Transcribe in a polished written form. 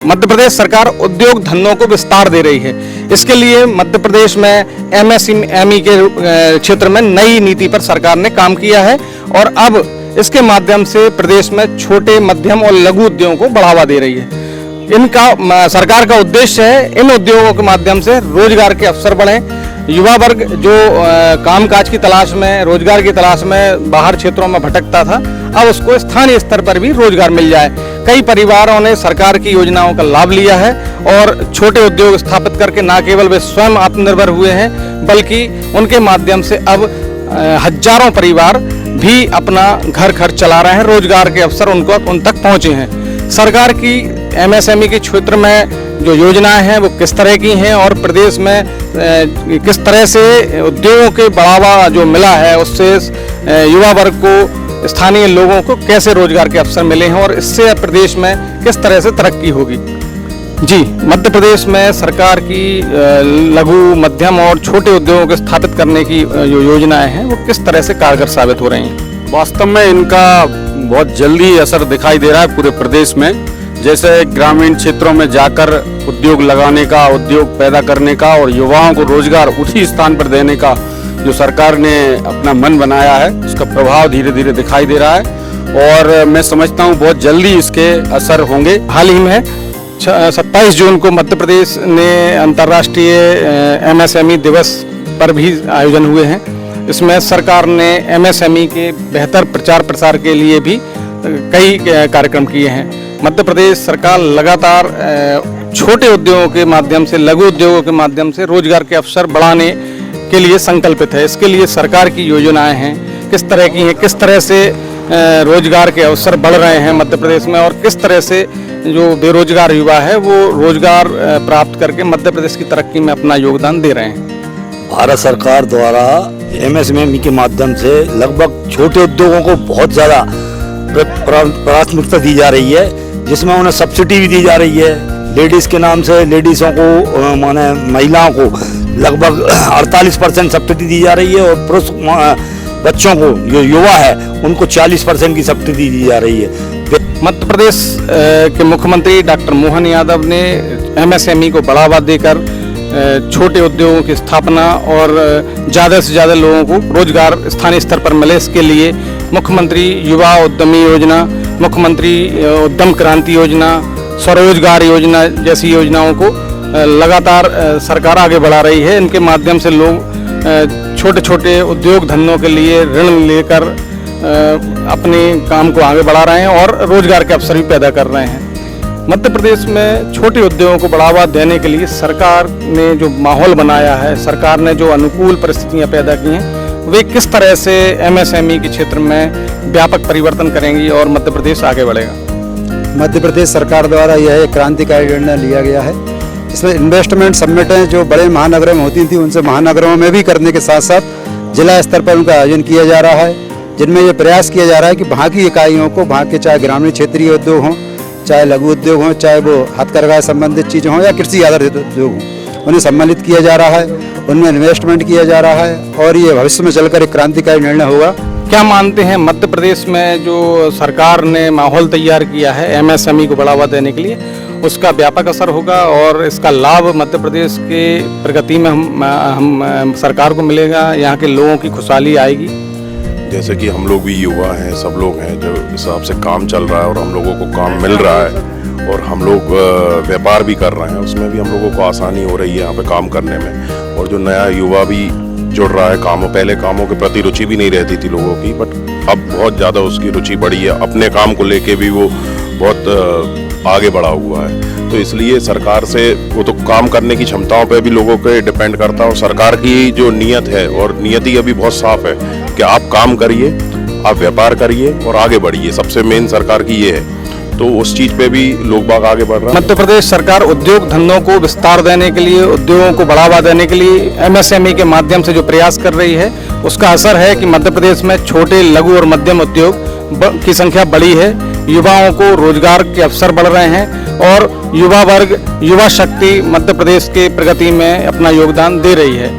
मध्य प्रदेश सरकार उद्योग धंधों को विस्तार दे रही है। इसके लिए मध्य प्रदेश में एमएसएमई के क्षेत्र में नई नीति पर सरकार ने काम किया है और अब इसके माध्यम से प्रदेश में छोटे, मध्यम और लघु उद्योगों को बढ़ावा दे रही है। इनका सरकार का उद्देश्य है इन उद्योगों के माध्यम से रोजगार के अवसर बढ़ें। युवा वर्ग जो कामकाज की तलाश में, रोजगार की तलाश में बाहर क्षेत्रों में भटकता था, अब उसको स्थानीय स्तर पर भी रोजगार मिल जाए। कई परिवारों ने सरकार की योजनाओं का लाभ लिया है और छोटे उद्योग स्थापित करके न केवल वे स्वयं आत्मनिर्भर हुए हैं, बल्कि उनके माध्यम से अब हजारों परिवार भी अपना घर खर्च चला रहे हैं। रोजगार के अवसर उन तक पहुंचे हैं। सरकार की एमएसएमई के क्षेत्र में जो योजनाएं हैं वो किस तरह की हैं और प्रदेश में किस तरह से उद्योगों के बढ़ावा जो मिला है उससे युवा वर्ग को, स्थानीय लोगों को कैसे रोजगार के अवसर मिले हैं और इससे प्रदेश में किस तरह से तरक्की होगी। जी, मध्य प्रदेश में सरकार की लघु, मध्यम और छोटे उद्योगों को स्थापित करने की जो योजनाएं हैं वो किस तरह से कारगर साबित हो रही हैं। वास्तव में इनका बहुत जल्दी असर दिखाई दे रहा है पूरे प्रदेश में। जैसे ग्रामीण क्षेत्रों में जाकर उद्योग लगाने का, उद्योग पैदा करने का और युवाओं को रोजगार उसी स्थान पर देने का जो सरकार ने अपना मन बनाया है, उसका प्रभाव धीरे धीरे दिखाई दे रहा है और मैं समझता हूँ बहुत जल्दी इसके असर होंगे। हाल ही में 27 जून को मध्य प्रदेश ने अंतर्राष्ट्रीय एमएसएमई दिवस पर भी आयोजन हुए हैं। इसमें सरकार ने एमएसएमई के बेहतर प्रचार प्रसार के लिए भी कई कार्यक्रम किए हैं। मध्य प्रदेश सरकार लगातार छोटे उद्योगों के माध्यम से, लघु उद्योगों के माध्यम से रोजगार के अवसर बढ़ाने के लिए संकल्पित है। इसके लिए सरकार की योजनाएं हैं, किस तरह की हैं, किस तरह से रोजगार के अवसर बढ़ रहे हैं मध्य प्रदेश में और किस तरह से जो बेरोजगार युवा है वो रोजगार प्राप्त करके मध्य प्रदेश की तरक्की में अपना योगदान दे रहे हैं। भारत सरकार द्वारा एमएसएमई के माध्यम से लगभग छोटे उद्योगों को बहुत ज़्यादा प्राथमिकता दी जा रही है, जिसमें उन्हें सब्सिडी भी दी जा रही है। लेडीज़ के नाम से लेडीज़ों को, माने महिलाओं को लगभग 48% सब्सिडी दी जा रही है और पुरुष बच्चों को, जो युवा है, उनको 40% की सब्सिडी दी जा रही है। मध्य प्रदेश के मुख्यमंत्री डॉक्टर मोहन यादव ने एमएसएमई को बढ़ावा देकर छोटे उद्योगों की स्थापना और ज़्यादा से ज़्यादा लोगों को रोजगार स्थानीय स्तर पर मिले, इसके लिए मुख्यमंत्री युवा उद्यमी योजना, मुख्यमंत्री उद्यम क्रांति योजना, स्वरोजगार योजना जैसी योजनाओं को लगातार सरकार आगे बढ़ा रही है। इनके माध्यम से लोग छोटे छोटे उद्योग धंधों के लिए ऋण लेकर अपने काम को आगे बढ़ा रहे हैं और रोजगार के अवसर भी पैदा कर रहे हैं। मध्य प्रदेश में छोटे उद्योगों को बढ़ावा देने के लिए सरकार ने जो माहौल बनाया है, सरकार ने जो अनुकूल परिस्थितियां पैदा की हैं, वे किस तरह से एमएसएमई के क्षेत्र में व्यापक परिवर्तन करेंगी और मध्य प्रदेश आगे बढ़ेगा। मध्य प्रदेश सरकार द्वारा यह एक क्रांतिकारी निर्णय लिया गया है। इसमें इन्वेस्टमेंट समिटें जो बड़े महानगरों में होती थी, उनसे महानगरों में भी करने के साथ साथ जिला स्तर पर उनका आयोजन किया जा रहा है, जिनमें ये प्रयास किया जा रहा है कि वहाँ की इकाइयों को, वहाँ के चाहे ग्रामीण क्षेत्रीय उद्योग हों, चाहे लघु उद्योग हों, चाहे वो हथकरघा संबंधित चीज़ें हों या कृषि आधारित उद्योग हों, उन्हें सम्मिलित किया जा रहा है, उनमें इन्वेस्टमेंट किया जा रहा है और ये भविष्य में चलकर एक क्रांतिकारी निर्णय होगा। क्या मानते हैं मध्य प्रदेश में जो सरकार ने माहौल तैयार किया है एमएसएमई को बढ़ावा देने के लिए, उसका व्यापक असर होगा और इसका लाभ मध्य प्रदेश के प्रगति में हम सरकार को मिलेगा, यहाँ के लोगों की खुशहाली आएगी? जैसे कि हम लोग भी युवा हैं, सब लोग हैं, जो हिसाब से काम चल रहा है और हम लोगों को काम मिल रहा है और हम लोग व्यापार भी कर रहे हैं, उसमें भी हम लोगों को आसानी हो रही है यहाँ पे काम करने में। और जो नया युवा भी जुड़ रहा है कामों, पहले कामों के प्रति रुचि भी नहीं रहती थी लोगों की, बट अब बहुत ज़्यादा उसकी रुचि बढ़ी है। अपने काम को लेके भी वो बहुत आगे बढ़ा हुआ है। तो इसलिए सरकार से वो तो काम करने की क्षमताओं पे भी लोगों पे डिपेंड करता है और सरकार की जो नीयत है, और नीयति अभी बहुत साफ है कि आप काम करिए, आप व्यापार करिए और आगे बढ़िए, सबसे मेन सरकार की ये है। तो उस चीज़ पे भी लोग बाग आगे बढ़ रहे हैं। मध्य प्रदेश सरकार उद्योग धंधों को विस्तार देने के लिए, उद्योगों को बढ़ावा देने के लिए एमएसएमई के माध्यम से जो प्रयास कर रही है, उसका असर है कि मध्य प्रदेश में छोटे, लघु और मध्यम उद्योग की संख्या बढ़ी है। युवाओं को रोजगार के अवसर बढ़ रहे हैं और युवा वर्ग, युवा शक्ति मध्य प्रदेश के प्रगति में अपना योगदान दे रही है।